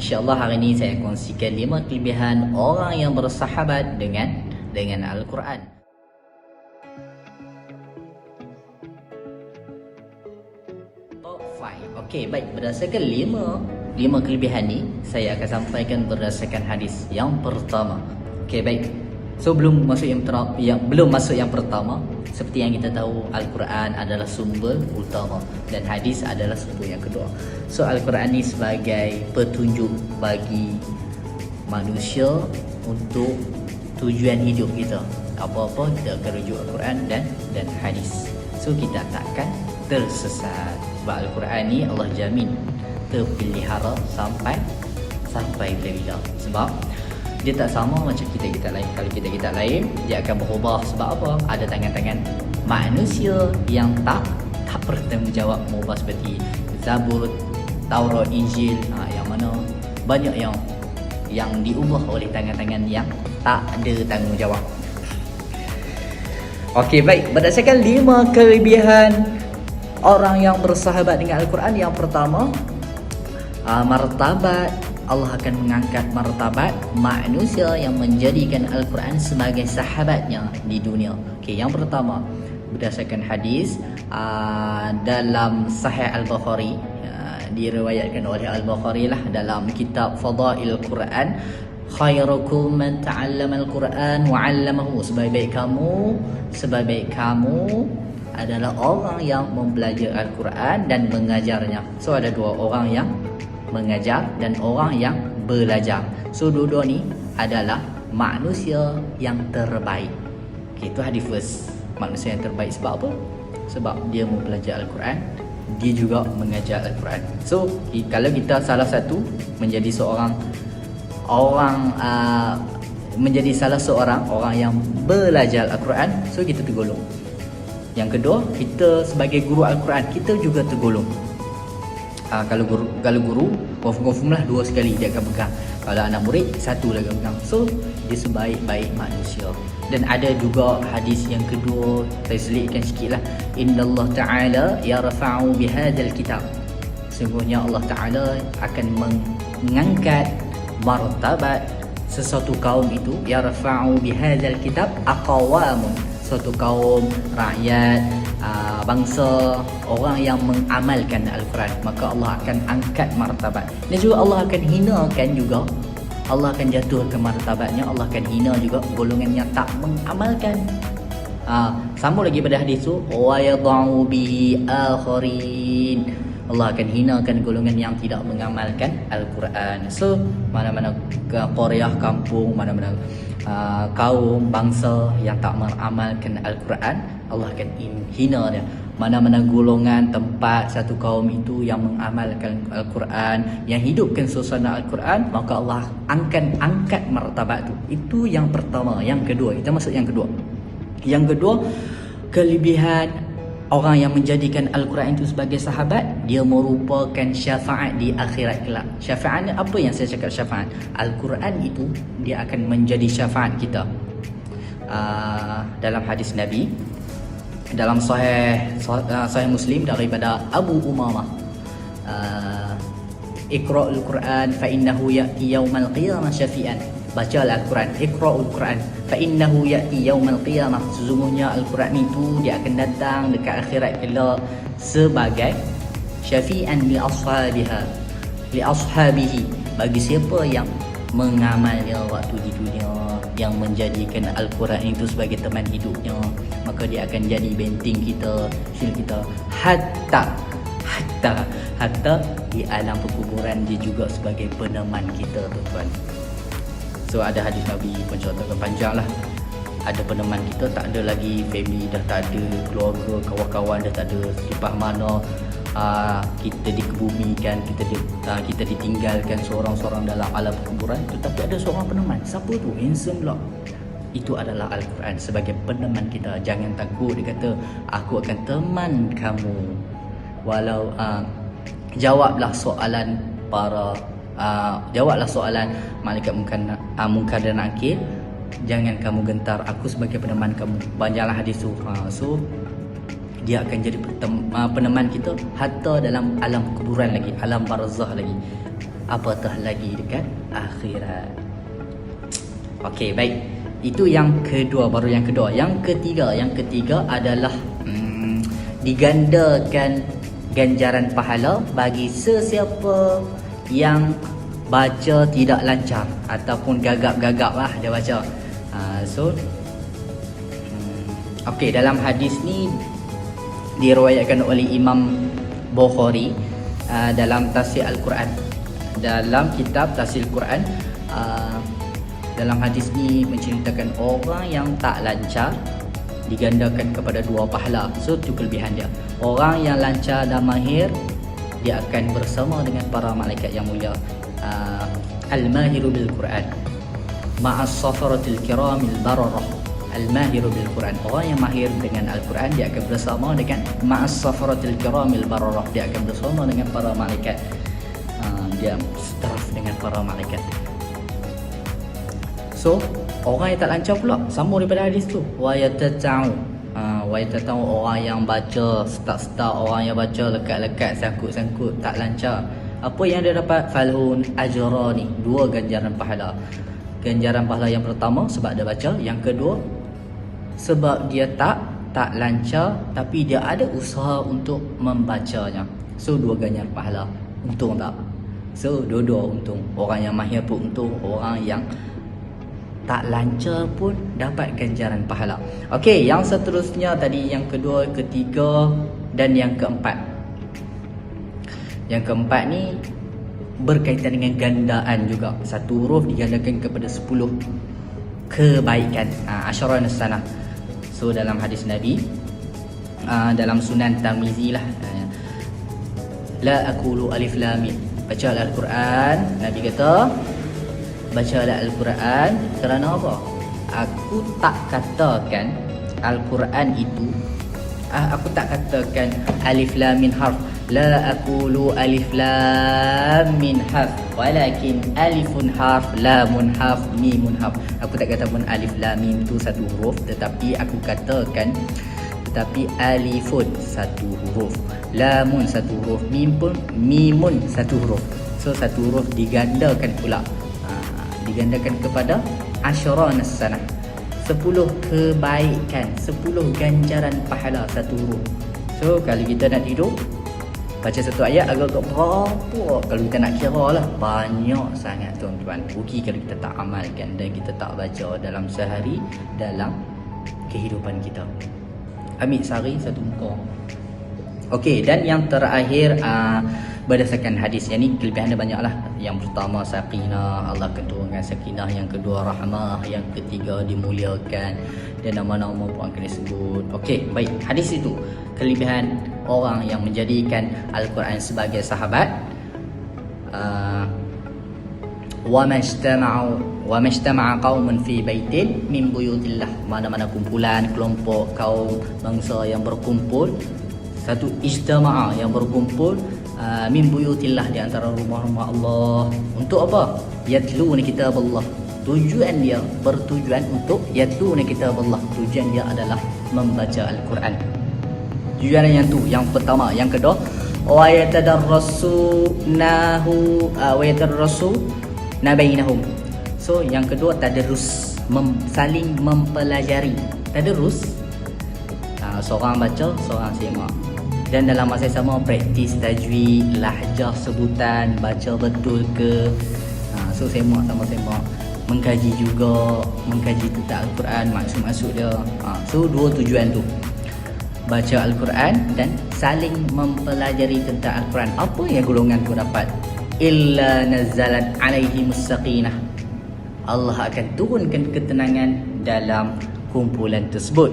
InsyaAllah hari ini saya kongsikan 5 kelebihan orang yang bersahabat dengan Al-Quran. Top 5. Okey, baik. Berdasarkan 5 kelebihan ni, saya akan sampaikan berdasarkan hadis. Yang pertama. Okey, baik. So belum masuk yang pertama, seperti yang kita tahu, Al-Quran adalah sumber utama dan hadis adalah sumber yang kedua. So Al-Quran ni sebagai petunjuk bagi manusia untuk tujuan hidup kita. Apa-apa kita akan rujuk Al-Quran dan hadis. So kita takkan tersesat. Sebab Al-Quran ni Allah jamin terpelihara sampai bila-bila. Sebab dia tak sama macam kita lain. Kalau kita lain, dia akan berubah. Sebab apa? Ada tangan-tangan manusia yang tak bertanggungjawab mengubah, seperti Zabur, Taurat, Injil, yang mana banyak yang diubah oleh tangan-tangan yang tak ada tanggungjawab. Okey, baik. Berdasarkan 5 kelebihan orang yang bersahabat dengan Al-Quran. Yang pertama, martabat. Allah akan mengangkat martabat manusia yang menjadikan Al-Quran sebagai sahabatnya di dunia. Okey, yang pertama, berdasarkan hadis dalam Sahih Al-Bukhari, diriwayatkan oleh Al-Bukhari lah dalam kitab Fadail Quran, khairukum man ta'allama Al-Quran wa 'allamahu. Sebaik-baik kamu adalah orang yang mempelajari Al-Quran dan mengajarnya. So ada 2 orang yang mengajar dan orang yang belajar. So dua-dua ni adalah manusia yang terbaik. Okay, itu hadis first. Manusia yang terbaik sebab apa? Sebab dia mempelajari Al-Quran, dia juga mengajar Al-Quran. So kalau kita salah satu menjadi seorang orang yang belajar Al-Quran, so kita tergolong. Yang kedua, kita sebagai guru Al-Quran, kita juga tergolong. Kalau guru confirm lah 2 sekali dia akan pegang. Kalau anak murid 1 lagi pegang. So dia sebaik-baik manusia. Dan ada juga hadis yang kedua, saya selitkan sikit lah. Innallah ta'ala yarfa'u bihadzal kitab. Sungguhnya Allah Ta'ala akan mengangkat martabat sesuatu kaum itu. Yarfa'u bihadzal kitab aqwamun. Suatu kaum, rakyat, bangsa, orang yang mengamalkan Al-Quran, maka Allah akan angkat martabat. Dan juga Allah akan hinakan juga. Allah akan jatuhkan martabatnya. Allah akan hina juga golongan yang tak mengamalkan. Sambung lagi pada hadis tu, wa yad'u bihi akharin. Allah akan hinakan golongan yang tidak mengamalkan Al-Quran. So mana-mana qaryah, kampung, mana-mana kaum, bangsa yang tak mengamalkan Al-Quran, Allah akan hina dia. Mana-mana golongan, tempat, satu kaum itu yang mengamalkan Al-Quran, yang hidupkan suasana Al-Quran, maka Allah akan angkat martabat tu. Itu yang pertama. Yang kedua, kita masuk yang kedua. Yang kedua, kelebihan orang yang menjadikan Al-Quran itu sebagai sahabat, dia merupakan syafaat di akhirat kelak. Syafaat ni apa yang saya cakap syafaat? Al-Quran itu dia akan menjadi syafaat kita. Dalam hadis Nabi, dalam Sahih Muslim daripada Abu Umamah, Iqra'ul Quran fa innahu ya'ti yaumal qiyamah syafi'an. Bacalah Al-Quran, Iqra'ul Quran fa innahu ya'ti yaumal qiyamah. Sesungguhnya Al-Quran itu dia akan datang dekat akhirat kelak sebagai syafi'an li ashabihi, bagi siapa yang mengamalnya waktu di dunia, yang menjadikan Al-Quran itu sebagai teman hidupnya, maka dia akan jadi benteng kita, shield kita, hatta di alam perkuburan dia juga sebagai peneman kita, tuan-tuan. So ada hadis Nabi pun contohkan panjang lah. Ada peneman kita, tak ada lagi family, dah tak ada keluarga, kawan-kawan dah tak ada. Lepas mana kita dikebumikan, kita ditinggalkan seorang-seorang dalam alam perkuburan, tetapi ada seorang peneman. Siapa tu? Handsome pula. Itu adalah Al-Quran sebagai peneman kita. Jangan takut, dia kata aku akan teman kamu. Walau jawablah soalan malaikat Munkar dan Nakir. Jangan kamu gentar, aku sebagai peneman kamu. Banyaklah hadis tu. So dia akan jadi peneman kita hatta dalam alam kuburan lagi, alam barzah lagi. apatah lagi dekat akhirat. Okey, baik. Itu yang kedua, baru yang kedua. Yang ketiga adalah digandakan ganjaran pahala bagi sesiapa yang baca tidak lancar ataupun gagap-gagap lah dia baca. Okey, dalam hadis ni diriwayatkan oleh Imam Bukhari dalam tafsir Al-Quran. Dalam kitab tafsir Al-Quran, dalam hadis ni menceritakan orang yang tak lancar digandakan kepada 2 pahala. So itu kelebihan dia. Orang yang lancar dan mahir, dia akan bersama dengan para malaikat yang mulia. Al-mahiru bil Quran ma'as safaratil kiramil bararah. Al-mahiru bil Quran, orang yang mahir dengan Al-Quran, dia akan bersama dengan ma'as safaratil kiramil bararah, dia akan bersama dengan para malaikat. Dia setaraf dengan para malaikat. So orang yang tak lancar pula sama daripada hadis tu, wa yatata'u orang yang baca start, orang yang baca lekat-lekat, sangkut-sangkut, tak lancar. Apa yang dia dapat? Falhun ajrani, 2 ganjaran pahala. Ganjaran pahala yang pertama sebab dia baca, yang kedua sebab dia tak lancar tapi dia ada usaha untuk membacanya. So 2 ganjaran pahala. Untung tak? So dua-dua untung. Orang yang mahir pun untung, orang yang tak lancar pun dapat ganjaran pahala. Okey, yang seterusnya tadi yang kedua, ketiga dan yang keempat. Yang keempat ni berkaitan dengan gandaan juga. Satu huruf digandakan kepada 10 kebaikan. Asyarun sanah. So dalam hadis Nabi, dalam Sunan Tirmizi lah, la aqulu alif lam mim. Baca Al-Quran, Nabi kata bacalah Al-Quran kerana apa? Aku tak katakan Al-Quran itu, aku tak katakan alif lam min harf. La aqulu alif lam min harf, walakin alifun harf, lamun harf, mimun harf. Aku tak kata pun alif lam mim tu satu huruf, tetapi aku katakan alifun satu huruf, lamun satu huruf, mimun satu huruf. So satu huruf digandakan pula, digandakan kepada asyarun sanah, 10 kebaikan, 10 ganjaran pahala satu huruf. So kalau kita nak tidur baca satu ayat agak-agak berapa, kalau kita nak kira lah banyak sangat tuan-tuan. Rugi kalau kita tak amalkan dan kita tak baca dalam sehari, dalam kehidupan kita. Ambil sehari satu muka. Okey, dan yang terakhir berdasarkan hadis yang ni, kelebihan dia banyak lah. Yang pertama sakinah, Allah akan turunkan sakinah. Yang kedua rahmah. Yang ketiga dimuliakan, dan nama-nama pun akan disebut. Okey, baik. Hadis itu kelebihan orang yang menjadikan Al-Quran sebagai sahabat. Wa majtama'a qaumun fi baitin min buyutillah. Mana-mana kumpulan, kelompok, kaum, bangsa yang berkumpul, satu ijtama'a yang berkumpul, min buyutillah, di antara rumah-rumah Allah. Untuk apa? Yatluna kitab Allah. Tujuan dia bertujuan untuk yatluna kitab Allah. Tujuan dia adalah membaca Al-Quran. Tujuan yang tu, yang pertama. Yang kedua, wa yatadarrasu bainahum. So yang kedua tadarrus, saling mempelajari. Tadarrus, seorang baca, seorang semak, dan dalam masa yang sama praktis tajwid, lahjah sebutan, baca betul ke. So semak sama semak, mengkaji juga, mengkaji tentang Al-Quran, maksud-maksud dia. So 2 tujuan tu, baca Al-Quran dan saling mempelajari tentang Al-Quran. Apa yang golongan tu dapat? Illa nazzalat alaihimus sakinah. Allah akan turunkan ketenangan dalam kumpulan tersebut.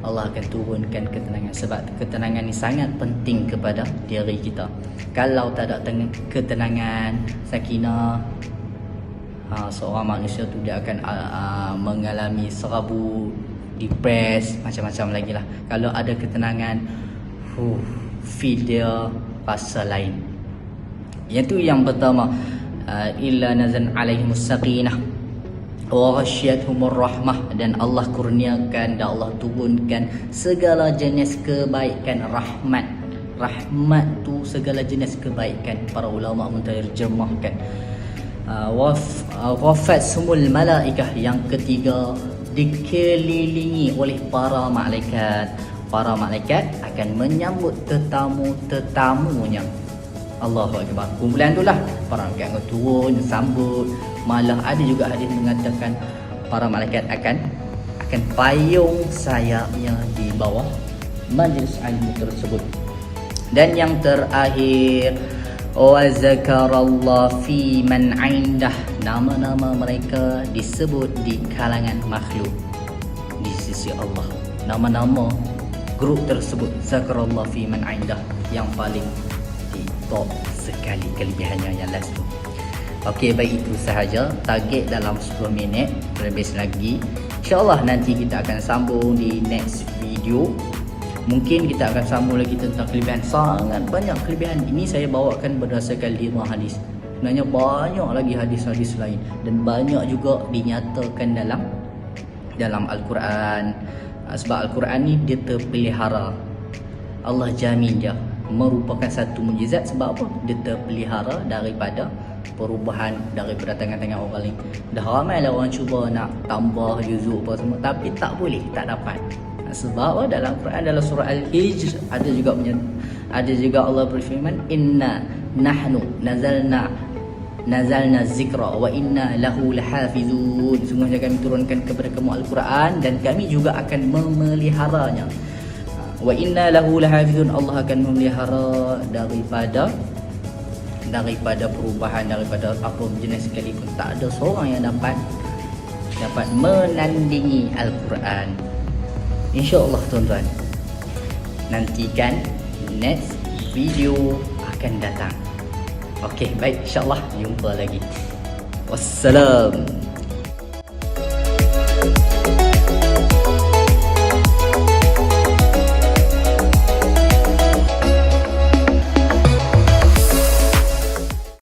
Allah akan turunkan ketenangan, sebab ketenangan ni sangat penting kepada diri kita. Kalau tak ada ketenangan, sakinah, seorang manusia tu dia akan mengalami serabu, depres, macam-macam lagi lah. Kalau ada ketenangan, feel dia rasa lain. Yang tu yang pertama, illa nazan alaihimus sakinah wa ghashiyatuhumur rahmah, dan Allah kurniakan dan Allah turunkan segala jenis kebaikan, rahmat. rahmat tu segala jenis kebaikan. Para ulama menterjemahkan wafat semul malaikah. Yang ketiga, dikelilingi oleh para malaikat. Para malaikat akan menyambut tetamu-tetamunya. Allahu Akbar. Kumpulan tu lah para malaikat akan turun sambut. Malah ada juga hadis mengatakan para malaikat akan payung sayapnya di bawah majlis ilmu tersebut. Dan yang terakhir, wa zakarallah fi man indah. Nama-nama mereka disebut di kalangan makhluk di sisi Allah. Nama-nama grup tersebut zakarallah fi man indah, yang paling di top sekali kelebihannya yang last tu. Okey, baik, itu sahaja target dalam 10 minit lebih lagi. InsyaAllah nanti kita akan sambung di next video. Mungkin kita akan sambung lagi tentang kelebihan. Sangat banyak kelebihan. Ini saya bawakan berdasarkan 5 hadis. Sebenarnya banyak lagi hadis-hadis lain. Dan banyak juga dinyatakan dalam Al-Quran. Sebab Al-Quran ni dia terpelihara. Allah jamin dia. Merupakan satu mukjizat. Sebab apa? Dia terpelihara daripada perubahan, daripada tangan-tangan orang lain. Dah ramai lah orang cuba nak tambah juzuk apa semua, tapi tak boleh, tak dapat. Sebab dalam Quran, dalam surah Al-Hijr ada juga Allah berfirman, inna nahnu nazalna zikra wa inna lahu lahafizun. Sungguhnya kami turunkan kepada kamu Al-Quran dan kami juga akan memeliharanya. Wa inna lahu lahafizun, Allah akan memelihara daripada perubahan, daripada apa jenis sekalipun. Tak ada seorang yang dapat menandingi Al-Quran. InsyaAllah tuan-tuan, nantikan next video akan datang. Okey, baik, insyaAllah jumpa lagi. Wassalam.